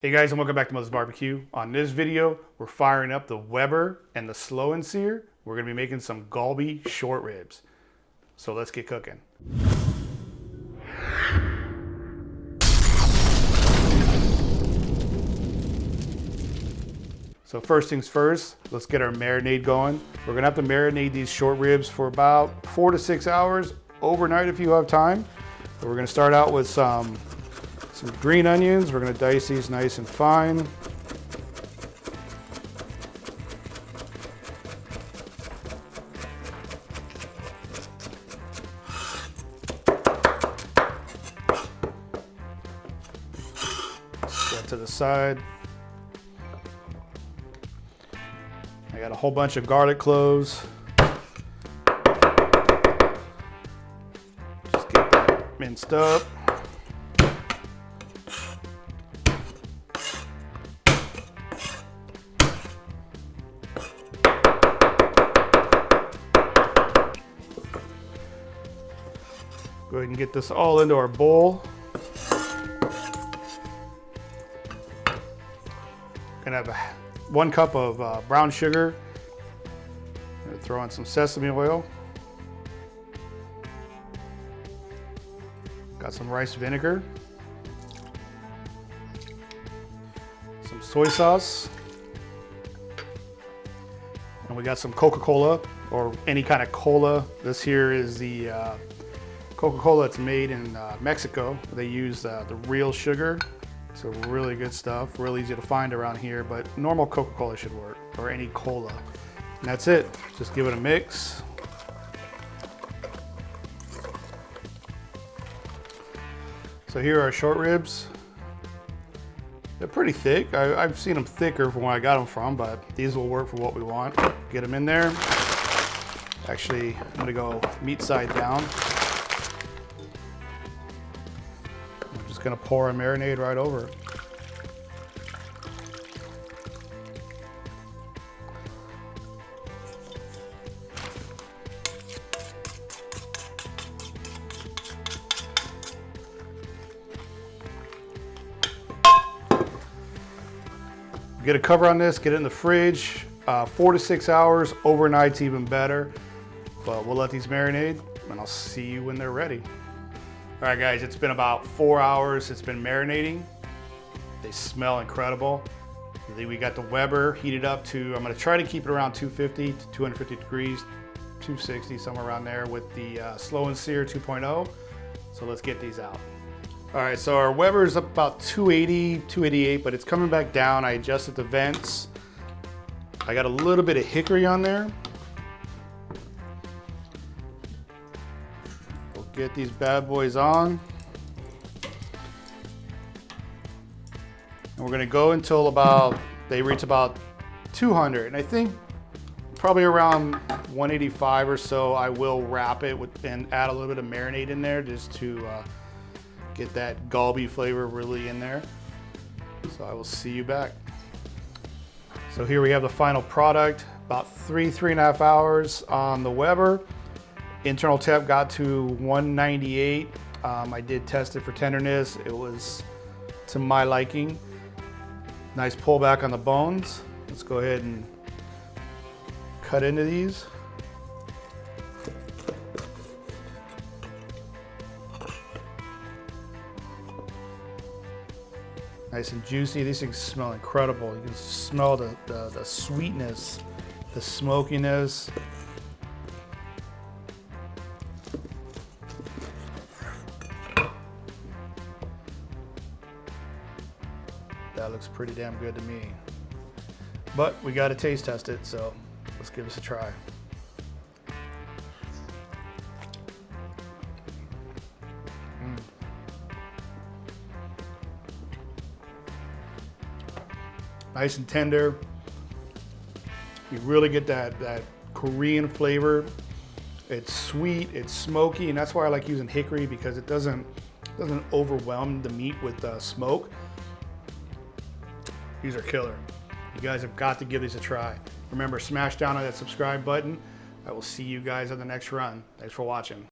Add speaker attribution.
Speaker 1: Hey guys, and welcome back to Mother's Barbecue. On this video, we're firing up the Weber and the Slow-n-Sear. We're gonna be making some Kalbi short ribs. So let's get cooking. So first things first, let's get our marinade going. We're gonna have to marinate these short ribs for about 4 to 6 hours, overnight if you have time. But we're gonna start out with some green onions. We're gonna dice these nice and fine. Set to the side. I got a whole bunch of garlic cloves. Just get that minced up. Go ahead and get this all into our bowl. Gonna have 1 cup of brown sugar. Gonna throw in some sesame oil. Got some rice vinegar. Some soy sauce. And we got some Coca-Cola or any kind of cola. This here is the Coca-Cola that's made in Mexico. They use the real sugar. So really good stuff, real easy to find around here, but normal Coca-Cola should work, or any cola. And that's it, just give it a mix. So here are our short ribs. They're pretty thick. I've seen them thicker from where I got them from, but these will work for what we want. Get them in there. Actually, I'm gonna go meat side down. Gonna pour a marinade right over it. Get a cover on this, get it in the fridge. 4 to 6 hours, overnight's even better. But we'll let these marinate and I'll see you when they're ready. All right guys, it's been about 4 hours. It's been marinating. They smell incredible. We got the Weber heated up to, I'm gonna try to keep it around 250 to 250 degrees, 260, somewhere around there with the Slow-n-Sear 2.0. So let's get these out. All right, so our Weber is up about 280, 288, but it's coming back down. I adjusted the vents. I got a little bit of hickory on there. Get these bad boys on. And we're gonna go until they reach about 200. And I think probably around 185 or so, I will wrap it and add a little bit of marinade in there just to get that Kalbi flavor really in there. So I will see you back. So here we have the final product, about 3.5 hours on the Weber. Internal temp got to 198. I did test it for tenderness. It was to my liking. Nice pullback on the bones. Let's go ahead and cut into these. Nice and juicy. These things smell incredible. You can smell the sweetness, the smokiness. That looks pretty damn good to me. But we got to taste test it, so let's give this a try. Nice and tender. You really get that Korean flavor. It's sweet, it's smoky, and that's why I like using hickory, because it doesn't overwhelm the meat with smoke. These are killer. You guys have got to give these a try. Remember, smash down on that subscribe button. I will see you guys on the next run. Thanks for watching.